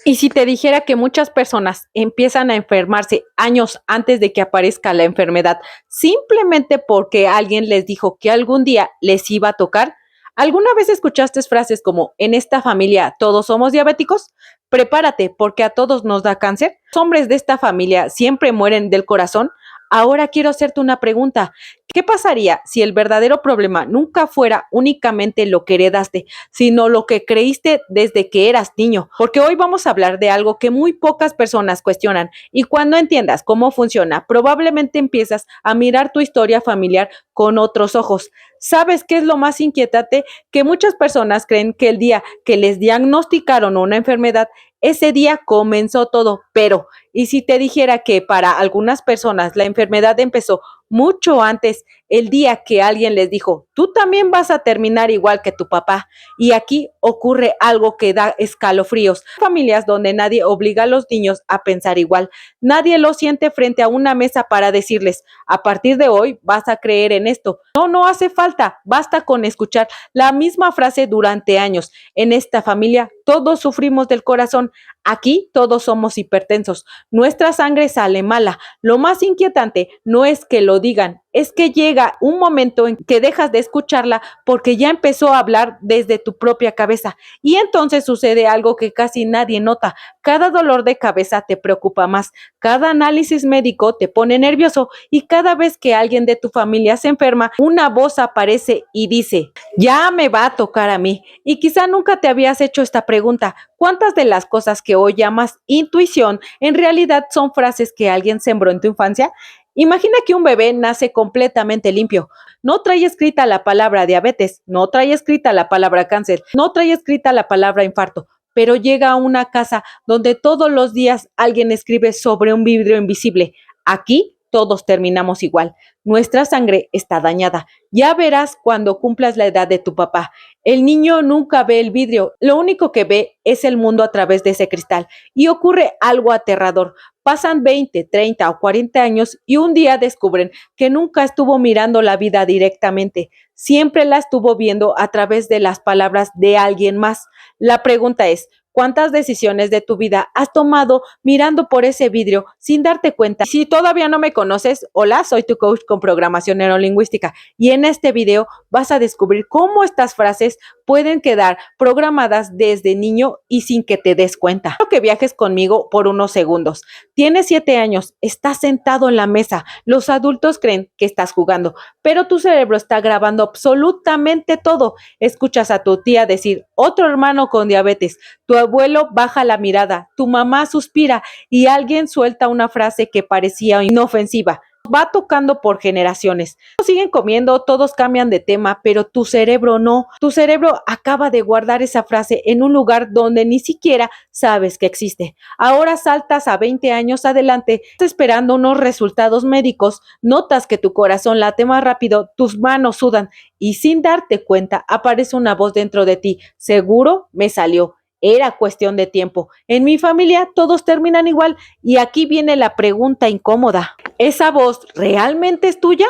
Y si te dijera que muchas personas empiezan a enfermarse años antes de que aparezca la enfermedad, simplemente porque alguien les dijo que algún día les iba a tocar, ¿alguna vez escuchaste frases como en esta familia todos somos diabéticos? Prepárate porque a todos nos da cáncer. Los hombres de esta familia siempre mueren del corazón. Ahora quiero hacerte una pregunta. ¿Qué pasaría si el verdadero problema nunca fuera únicamente lo que heredaste, sino lo que creíste desde que eras niño? Porque hoy vamos a hablar de algo que muy pocas personas cuestionan y cuando entiendas cómo funciona, probablemente empiezas a mirar tu historia familiar con otros ojos. ¿Sabes qué es lo más inquietante? Que muchas personas creen que el día que les diagnosticaron una enfermedad, ese día comenzó todo, pero ¿y si te dijera que para algunas personas la enfermedad empezó mucho antes, el día que alguien les dijo, tú también vas a terminar igual que tu papá? Y aquí ocurre algo que da escalofríos. Familias donde nadie obliga a los niños a pensar igual. Nadie los siente frente a una mesa para decirles, a partir de hoy vas a creer en esto. No, no hace falta. Basta con escuchar la misma frase durante años. En esta familia todos sufrimos del corazón. Aquí todos somos hipertensos. Nuestra sangre sale mala. Lo más inquietante no es que lo digan, es que llega un momento en que dejas de escucharla porque ya empezó a hablar desde tu propia cabeza. Y entonces sucede algo que casi nadie nota. Cada dolor de cabeza te preocupa más, cada análisis médico te pone nervioso y cada vez que alguien de tu familia se enferma, una voz aparece y dice, ya me va a tocar a mí. Y quizá nunca te habías hecho esta pregunta. ¿Cuántas de las cosas que hoy llamas intuición en realidad son frases que alguien sembró en tu infancia? Imagina que un bebé nace completamente limpio. No trae escrita la palabra diabetes, no trae escrita la palabra cáncer, no trae escrita la palabra infarto, pero llega a una casa donde todos los días alguien escribe sobre un vidrio invisible. Aquí todos terminamos igual. Nuestra sangre está dañada. Ya verás cuando cumplas la edad de tu papá. El niño nunca ve el vidrio, lo único que ve es el mundo a través de ese cristal. Y ocurre algo aterrador. Pasan 20, 30 o 40 años y un día descubren que nunca estuvo mirando la vida directamente, siempre la estuvo viendo a través de las palabras de alguien más. La pregunta es, ¿cuántas decisiones de tu vida has tomado mirando por ese vidrio sin darte cuenta? Si todavía no me conoces, hola, soy tu coach con programación neurolingüística y en este video vas a descubrir cómo estas frases pueden quedar programadas desde niño y sin que te des cuenta. Quiero que viajes conmigo por unos segundos. Tienes 7 años, estás sentado en la mesa, los adultos creen que estás jugando, pero tu cerebro está grabando absolutamente todo. Escuchas a tu tía decir, otro hermano con diabetes, tu abuelo baja la mirada, tu mamá suspira y alguien suelta una frase que parecía inofensiva. Va tocando por generaciones. Todos siguen comiendo, todos cambian de tema, pero tu cerebro no. Tu cerebro acaba de guardar esa frase en un lugar donde ni siquiera sabes que existe. Ahora saltas a 20 años adelante, esperando unos resultados médicos, notas que tu corazón late más rápido, tus manos sudan y sin darte cuenta aparece una voz dentro de ti. Seguro me salió. Era cuestión de tiempo. En mi familia todos terminan igual y aquí viene la pregunta incómoda. ¿Esa voz realmente es tuya?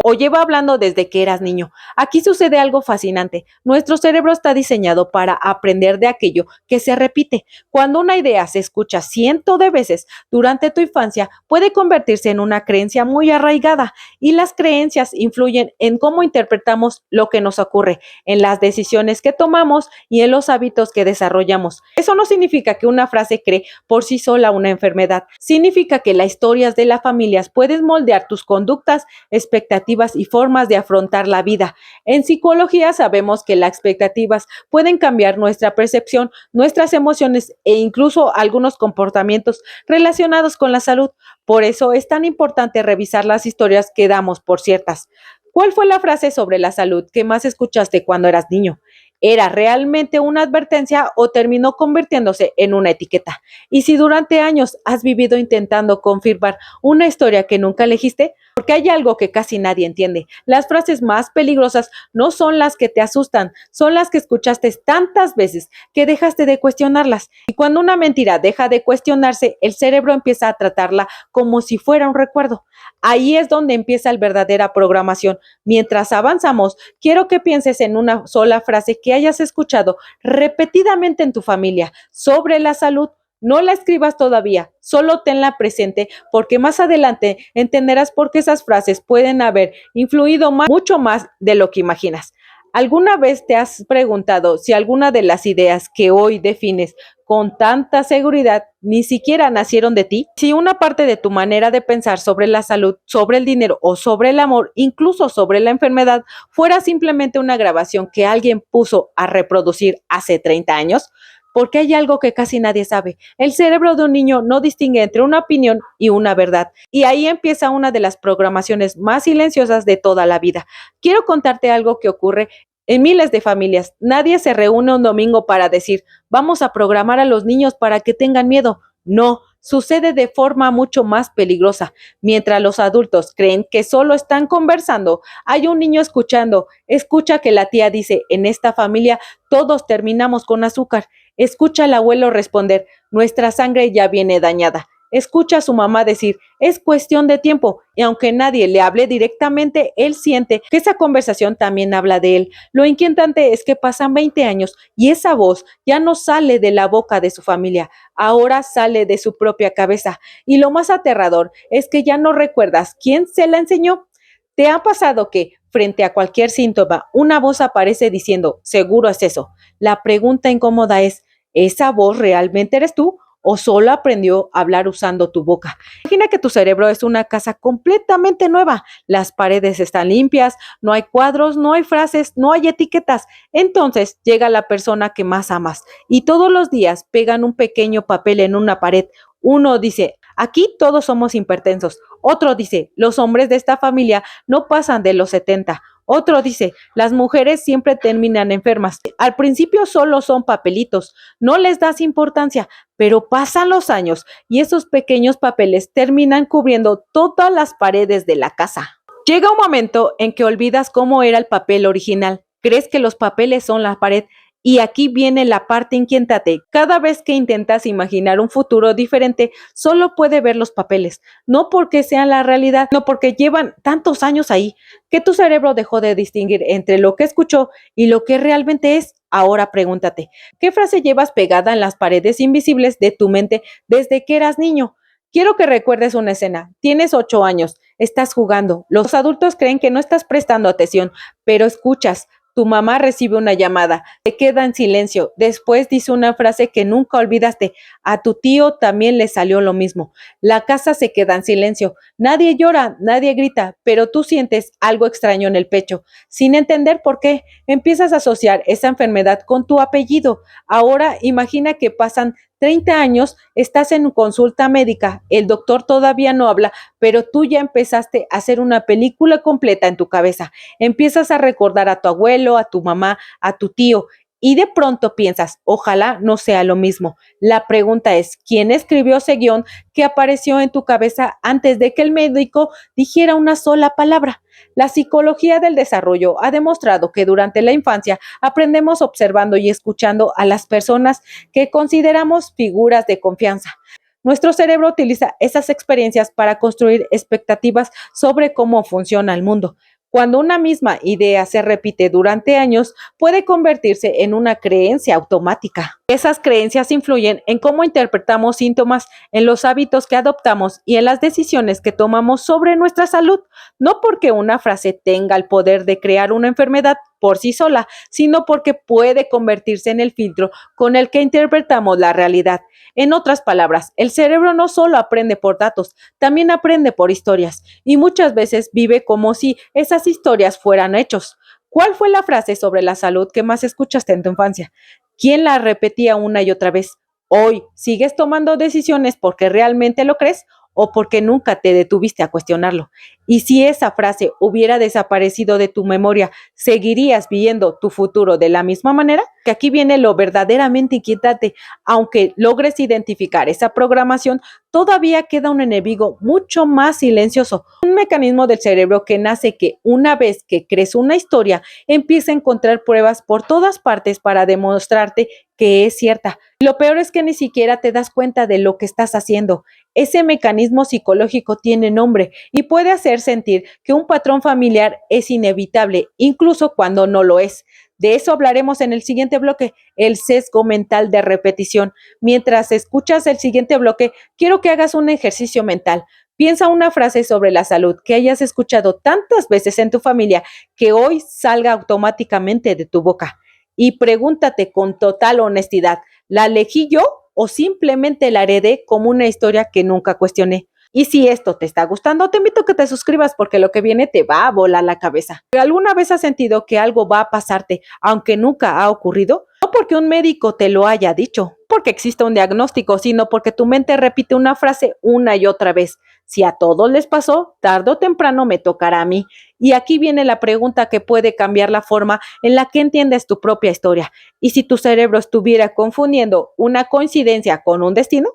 ¿O lleva hablando desde que eras niño? Aquí sucede algo fascinante. Nuestro cerebro está diseñado para aprender de aquello que se repite. Cuando una idea se escucha cientos de veces durante tu infancia, puede convertirse en una creencia muy arraigada y las creencias influyen en cómo interpretamos lo que nos ocurre, en las decisiones que tomamos y en los hábitos que desarrollamos. Eso no significa que una frase cree por sí sola una enfermedad. Significa que las historias de las familias pueden moldear tus conductas, expectativas y formas de afrontar la vida. En psicología sabemos que las expectativas pueden cambiar nuestra percepción, nuestras emociones e incluso algunos comportamientos relacionados con la salud. Por eso es tan importante revisar las historias que damos por ciertas. ¿Cuál fue la frase sobre la salud que más escuchaste cuando eras niño? ¿Era realmente una advertencia o terminó convirtiéndose en una etiqueta? Y si durante años has vivido intentando confirmar una historia que nunca elegiste, porque hay algo que casi nadie entiende. Las frases más peligrosas no son las que te asustan, son las que escuchaste tantas veces que dejaste de cuestionarlas. Y cuando una mentira deja de cuestionarse, el cerebro empieza a tratarla como si fuera un recuerdo. Ahí es donde empieza la verdadera programación. Mientras avanzamos, quiero que pienses en una sola frase que hayas escuchado repetidamente en tu familia sobre la salud. No la escribas todavía, solo tenla presente porque más adelante entenderás por qué esas frases pueden haber influido mucho más de lo que imaginas. ¿Alguna vez te has preguntado si alguna de las ideas que hoy defines con tanta seguridad ni siquiera nacieron de ti? Si una parte de tu manera de pensar sobre la salud, sobre el dinero o sobre el amor, incluso sobre la enfermedad, fuera simplemente una grabación que alguien puso a reproducir hace 30 años, porque hay algo que casi nadie sabe. El cerebro de un niño no distingue entre una opinión y una verdad. Y ahí empieza una de las programaciones más silenciosas de toda la vida. Quiero contarte algo que ocurre en miles de familias. Nadie se reúne un domingo para decir, vamos a programar a los niños para que tengan miedo. No, sucede de forma mucho más peligrosa. Mientras los adultos creen que solo están conversando, hay un niño escuchando. Escucha que la tía dice, en esta familia todos terminamos con azúcar. Escucha al abuelo responder, nuestra sangre ya viene dañada. Escucha a su mamá decir, es cuestión de tiempo, y aunque nadie le hable directamente, él siente que esa conversación también habla de él. Lo inquietante es que pasan 20 años y esa voz ya no sale de la boca de su familia, ahora sale de su propia cabeza. Y lo más aterrador es que ya no recuerdas quién se la enseñó. ¿Te ha pasado que, frente a cualquier síntoma, una voz aparece diciendo, seguro es eso? La pregunta incómoda es, ¿esa voz realmente eres tú? ¿O solo aprendió a hablar usando tu boca? Imagina que tu cerebro es una casa completamente nueva. Las paredes están limpias, no hay cuadros, no hay frases, no hay etiquetas. Entonces llega la persona que más amas y todos los días pegan un pequeño papel en una pared. Uno dice, aquí todos somos hipertensos. Otro dice, los hombres de esta familia no pasan de los 70. Otro dice, las mujeres siempre terminan enfermas. Al principio solo son papelitos, no les das importancia, pero pasan los años y esos pequeños papeles terminan cubriendo todas las paredes de la casa. Llega un momento en que olvidas cómo era el papel original. Crees que los papeles son la pared. Y aquí viene la parte inquietante. Cada vez que intentas imaginar un futuro diferente, solo puedes ver los papeles. No porque sean la realidad, no porque llevan tantos años ahí, que tu cerebro dejó de distinguir entre lo que escuchó y lo que realmente es. Ahora pregúntate, ¿qué frase llevas pegada en las paredes invisibles de tu mente desde que eras niño? Quiero que recuerdes una escena. Tienes 8 años, estás jugando. Los adultos creen que no estás prestando atención, pero escuchas. Tu mamá recibe una llamada, te queda en silencio, después dice una frase que nunca olvidaste, a tu tío también le salió lo mismo. La casa se queda en silencio, nadie llora, nadie grita, pero tú sientes algo extraño en el pecho. Sin entender por qué, empiezas a asociar esa enfermedad con tu apellido. Ahora imagina que pasan 30 años, estás en consulta médica, el doctor todavía no habla, pero tú ya empezaste a hacer una película completa en tu cabeza. Empiezas a recordar a tu abuelo, a tu mamá, a tu tío, y de pronto piensas, ojalá no sea lo mismo. La pregunta es, ¿quién escribió ese guión que apareció en tu cabeza antes de que el médico dijera una sola palabra? La psicología del desarrollo ha demostrado que durante la infancia aprendemos observando y escuchando a las personas que consideramos figuras de confianza. Nuestro cerebro utiliza esas experiencias para construir expectativas sobre cómo funciona el mundo. Cuando una misma idea se repite durante años, puede convertirse en una creencia automática. Esas creencias influyen en cómo interpretamos síntomas, en los hábitos que adoptamos y en las decisiones que tomamos sobre nuestra salud. No porque una frase tenga el poder de crear una enfermedad por sí sola, sino porque puede convertirse en el filtro con el que interpretamos la realidad. En otras palabras, el cerebro no solo aprende por datos, también aprende por historias y muchas veces vive como si esas historias fueran hechos. ¿Cuál fue la frase sobre la salud que más escuchaste en tu infancia? ¿Quién la repetía una y otra vez? Hoy, ¿sigues tomando decisiones porque realmente lo crees o porque nunca te detuviste a cuestionarlo? Y si esa frase hubiera desaparecido de tu memoria, ¿seguirías viendo tu futuro de la misma manera? Que aquí viene lo verdaderamente inquietante. Aunque logres identificar esa programación, todavía queda un enemigo mucho más silencioso, un mecanismo del cerebro que nace que una vez que crees una historia, empieza a encontrar pruebas por todas partes para demostrarte que es cierta. Lo peor es que ni siquiera te das cuenta de lo que estás haciendo. Ese mecanismo psicológico tiene nombre y puede hacer sentir que un patrón familiar es inevitable, incluso cuando no lo es. De eso hablaremos en el siguiente bloque, el sesgo mental de repetición. Mientras escuchas el siguiente bloque, quiero que hagas un ejercicio mental. Piensa una frase sobre la salud que hayas escuchado tantas veces en tu familia que hoy salga automáticamente de tu boca. Y pregúntate con total honestidad, ¿la elegí yo o simplemente la heredé como una historia que nunca cuestioné? Y si esto te está gustando, te invito a que te suscribas porque lo que viene te va a volar la cabeza. ¿Alguna vez has sentido que algo va a pasarte aunque nunca ha ocurrido? No porque un médico te lo haya dicho, porque existe un diagnóstico, sino porque tu mente repite una frase una y otra vez. Si a todos les pasó, tarde o temprano me tocará a mí. Y aquí viene la pregunta que puede cambiar la forma en la que entiendes tu propia historia. ¿Y si tu cerebro estuviera confundiendo una coincidencia con un destino?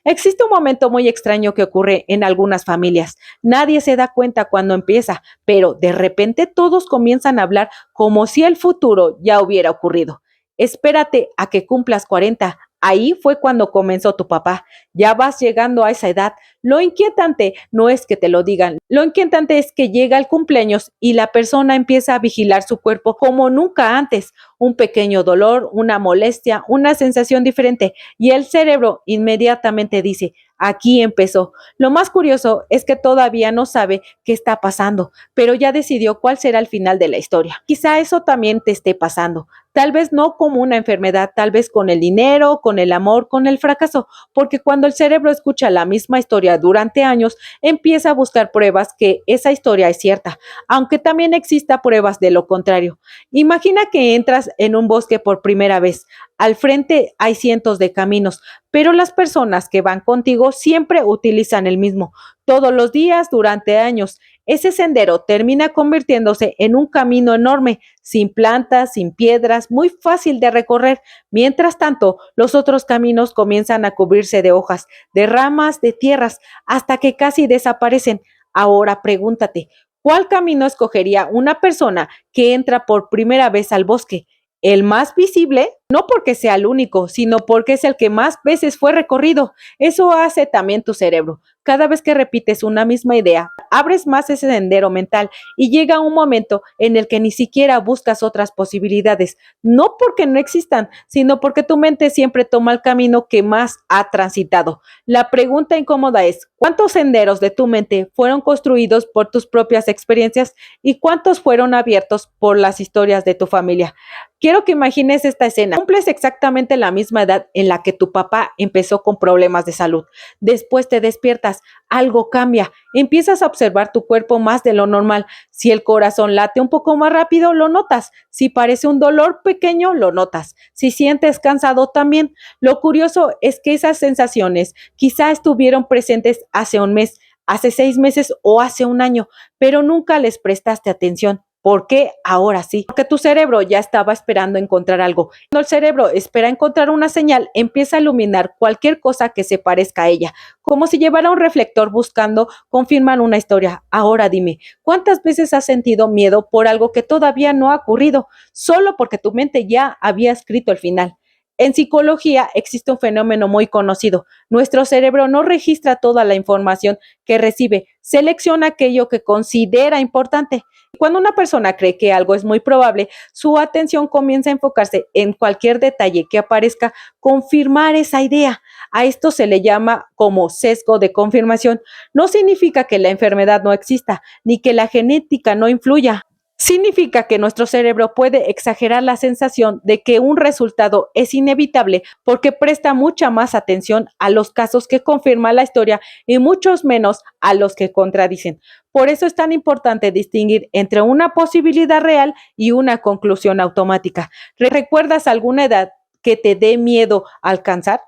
Existe un momento muy extraño que ocurre en algunas familias. Nadie se da cuenta cuando empieza, pero de repente todos comienzan a hablar como si el futuro ya hubiera ocurrido. Espérate a que cumplas 40. Ahí fue cuando comenzó tu papá. Ya vas llegando a esa edad. Lo inquietante no es que te lo digan. Lo inquietante es que llega el cumpleaños y la persona empieza a vigilar su cuerpo como nunca antes. Un pequeño dolor, una molestia, una sensación diferente. Y el cerebro inmediatamente dice, aquí empezó. Lo más curioso es que todavía no sabe qué está pasando, pero ya decidió cuál será el final de la historia. Quizá eso también te esté pasando. Tal vez no como una enfermedad, tal vez con el dinero, con el amor, con el fracaso, porque cuando el cerebro escucha la misma historia durante años, empieza a buscar pruebas que esa historia es cierta, aunque también exista pruebas de lo contrario. Imagina que entras en un bosque por primera vez. Al frente hay cientos de caminos, pero las personas que van contigo siempre utilizan el mismo, todos los días durante años. Ese sendero termina convirtiéndose en un camino enorme, sin plantas, sin piedras, muy fácil de recorrer. Mientras tanto, los otros caminos comienzan a cubrirse de hojas, de ramas, de tierras, hasta que casi desaparecen. Ahora pregúntate, ¿cuál camino escogería una persona que entra por primera vez al bosque? ¿El más visible? No porque sea el único, sino porque es el que más veces fue recorrido. Eso hace también tu cerebro. Cada vez que repites una misma idea, abres más ese sendero mental y llega un momento en el que ni siquiera buscas otras posibilidades, no porque no existan, sino porque tu mente siempre toma el camino que más ha transitado. La pregunta incómoda es, ¿cuántos senderos de tu mente fueron construidos por tus propias experiencias y cuántos fueron abiertos por las historias de tu familia? Quiero que imagines esta escena. Cumples exactamente la misma edad en la que tu papá empezó con problemas de salud. Después te despiertas, algo cambia, empiezas a observar tu cuerpo más de lo normal. Si el corazón late un poco más rápido, lo notas. Si parece un dolor pequeño, lo notas. Si sientes cansado, también. Lo curioso es que esas sensaciones quizá estuvieron presentes hace un mes, hace 6 meses o hace un año, pero nunca les prestaste atención. ¿Por qué ahora sí? Porque tu cerebro ya estaba esperando encontrar algo. Cuando el cerebro espera encontrar una señal, empieza a iluminar cualquier cosa que se parezca a ella, como si llevara un reflector buscando confirmar una historia. Ahora dime, ¿cuántas veces has sentido miedo por algo que todavía no ha ocurrido, solo porque tu mente ya había escrito el final? En psicología existe un fenómeno muy conocido. Nuestro cerebro no registra toda la información que recibe, selecciona aquello que considera importante. Cuando una persona cree que algo es muy probable, su atención comienza a enfocarse en cualquier detalle que aparezca confirmar esa idea. A esto se le llama como sesgo de confirmación. No significa que la enfermedad no exista, ni que la genética no influya. Significa que nuestro cerebro puede exagerar la sensación de que un resultado es inevitable porque presta mucha más atención a los casos que confirman la historia y muchos menos a los que contradicen. Por eso es tan importante distinguir entre una posibilidad real y una conclusión automática. ¿Recuerdas alguna edad que te dé miedo alcanzar?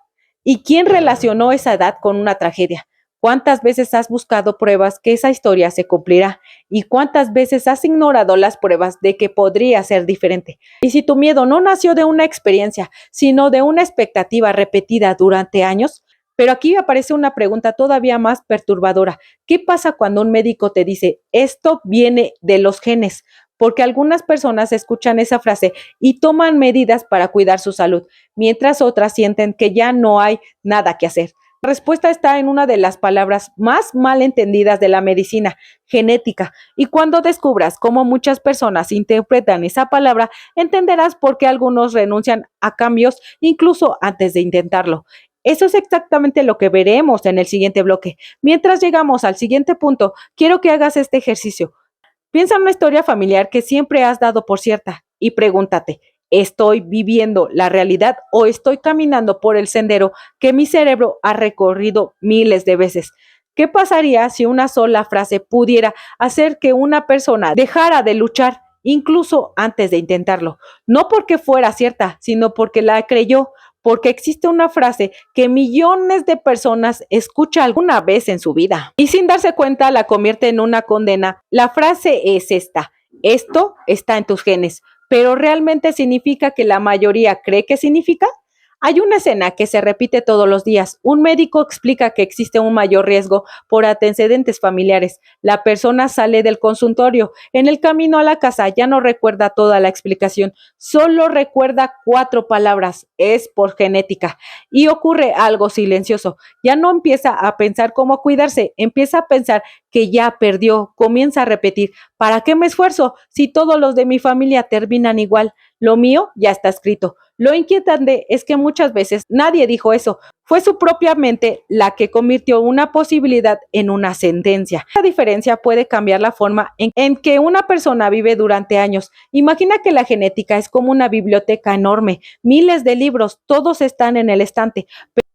¿Y quién relacionó esa edad con una tragedia? ¿Cuántas veces has buscado pruebas que esa historia se cumplirá? ¿Y cuántas veces has ignorado las pruebas de que podría ser diferente? Y si tu miedo no nació de una experiencia, sino de una expectativa repetida durante años. Pero aquí aparece una pregunta todavía más perturbadora. ¿Qué pasa cuando un médico te dice, esto viene de los genes? Porque algunas personas escuchan esa frase y toman medidas para cuidar su salud, mientras otras sienten que ya no hay nada que hacer. La respuesta está en una de las palabras más mal entendidas de la medicina, genética. Y cuando descubras cómo muchas personas interpretan esa palabra, entenderás por qué algunos renuncian a cambios incluso antes de intentarlo. Eso es exactamente lo que veremos en el siguiente bloque. Mientras llegamos al siguiente punto, quiero que hagas este ejercicio. Piensa en una historia familiar que siempre has dado por cierta y pregúntate, ¿estoy viviendo la realidad o estoy caminando por el sendero que mi cerebro ha recorrido miles de veces? ¿Qué pasaría si una sola frase pudiera hacer que una persona dejara de luchar incluso antes de intentarlo? No porque fuera cierta, sino porque la creyó, porque existe una frase que millones de personas escuchan alguna vez en su vida y sin darse cuenta la convierte en una condena. La frase es esta: esto está en tus genes, pero ¿realmente significa que la mayoría cree que significa? Hay una escena que se repite todos los días. Un médico explica que existe un mayor riesgo por antecedentes familiares. La persona sale del consultorio. En el camino a la casa ya no recuerda toda la explicación, solo recuerda 4 palabras: es por genética. Y ocurre algo silencioso. Ya no empieza a pensar cómo cuidarse, empieza a pensar que ya perdió. Comienza a repetir: ¿para qué me esfuerzo si todos los de mi familia terminan igual? Lo mío ya está escrito. Lo inquietante es que muchas veces nadie dijo eso. Fue su propia mente la que convirtió una posibilidad en una sentencia. La diferencia puede cambiar la forma en que una persona vive durante años. Imagina que la genética es como una biblioteca enorme, miles de libros, todos están en el estante,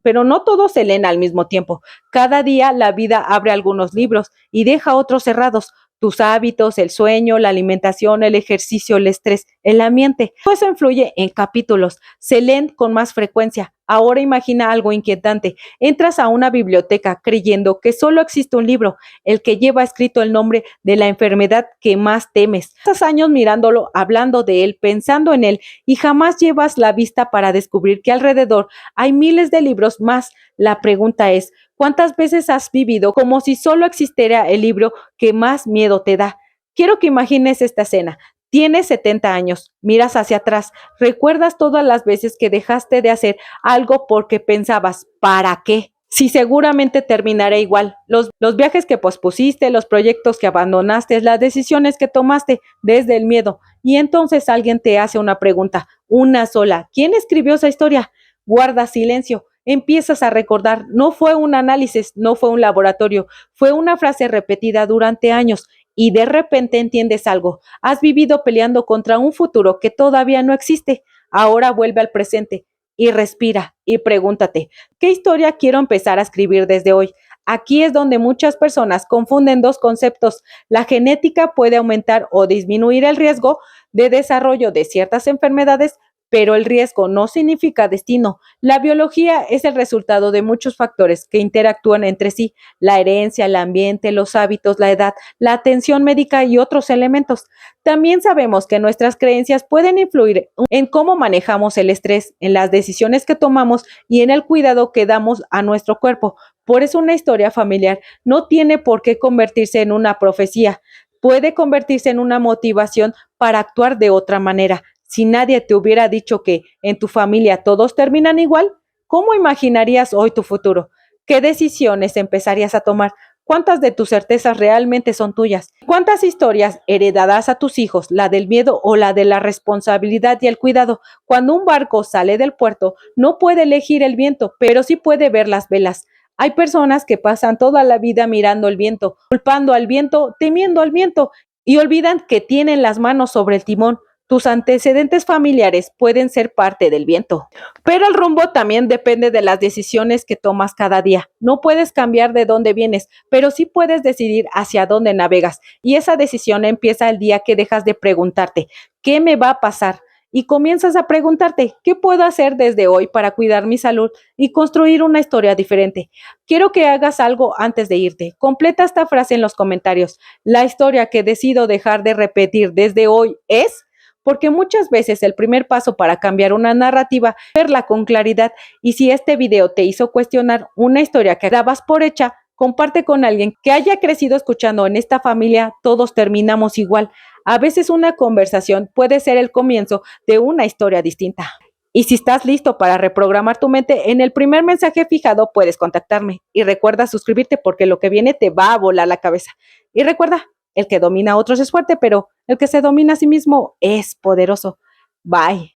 pero no todos se leen al mismo tiempo. Cada día la vida abre algunos libros y deja otros cerrados. Tus hábitos, el sueño, la alimentación, el ejercicio, el estrés, el ambiente. Todo eso influye en capítulos. Se leen con más frecuencia. Ahora imagina algo inquietante. Entras a una biblioteca creyendo que solo existe un libro, el que lleva escrito el nombre de la enfermedad que más temes. Pasas años mirándolo, hablando de él, pensando en él, y jamás llevas la vista para descubrir que alrededor hay miles de libros más. La pregunta es: ¿cuántas veces has vivido como si solo existiera el libro que más miedo te da? Quiero que imagines esta escena. Tienes 70 años, miras hacia atrás, recuerdas todas las veces que dejaste de hacer algo porque pensabas: ¿para qué? Si seguramente terminará igual. Los viajes que pospusiste, los proyectos que abandonaste, las decisiones que tomaste desde el miedo. Y entonces alguien te hace una pregunta, una sola: ¿quién escribió esa historia? Guardas silencio. Empiezas a recordar: no fue un análisis, no fue un laboratorio, fue una frase repetida durante años y de repente entiendes algo. Has vivido peleando contra un futuro que todavía no existe. Ahora vuelve al presente y respira y pregúntate: ¿qué historia quiero empezar a escribir desde hoy? Aquí es donde muchas personas confunden dos conceptos. La genética puede aumentar o disminuir el riesgo de desarrollo de ciertas enfermedades, pero el riesgo no significa destino. La biología es el resultado de muchos factores que interactúan entre sí: la herencia, el ambiente, los hábitos, la edad, la atención médica y otros elementos. También sabemos que nuestras creencias pueden influir en cómo manejamos el estrés, en las decisiones que tomamos y en el cuidado que damos a nuestro cuerpo. Por eso una historia familiar no tiene por qué convertirse en una profecía. Puede convertirse en una motivación para actuar de otra manera. Si nadie te hubiera dicho que en tu familia todos terminan igual, ¿cómo imaginarías hoy tu futuro? ¿Qué decisiones empezarías a tomar? ¿Cuántas de tus certezas realmente son tuyas? ¿Cuántas historias heredarás a tus hijos, la del miedo o la de la responsabilidad y el cuidado? Cuando un barco sale del puerto, no puede elegir el viento, pero sí puede ver las velas. Hay personas que pasan toda la vida mirando el viento, culpando al viento, temiendo al viento y olvidan que tienen las manos sobre el timón. Tus antecedentes familiares pueden ser parte del viento, pero el rumbo también depende de las decisiones que tomas cada día. No puedes cambiar de dónde vienes, pero sí puedes decidir hacia dónde navegas. Y esa decisión empieza el día que dejas de preguntarte: ¿qué me va a pasar? Y comienzas a preguntarte: ¿qué puedo hacer desde hoy para cuidar mi salud y construir una historia diferente? Quiero que hagas algo antes de irte. Completa esta frase en los comentarios. La historia que decido dejar de repetir desde hoy es... Porque muchas veces el primer paso para cambiar una narrativa es verla con claridad. Y si este video te hizo cuestionar una historia que dabas por hecha, comparte con alguien que haya crecido escuchando: en esta familia todos terminamos igual. A veces una conversación puede ser el comienzo de una historia distinta. Y si estás listo para reprogramar tu mente, en el primer mensaje fijado puedes contactarme. Y recuerda suscribirte porque lo que viene te va a volar la cabeza. Y recuerda, el que domina a otros es fuerte, pero el que se domina a sí mismo es poderoso. Bye.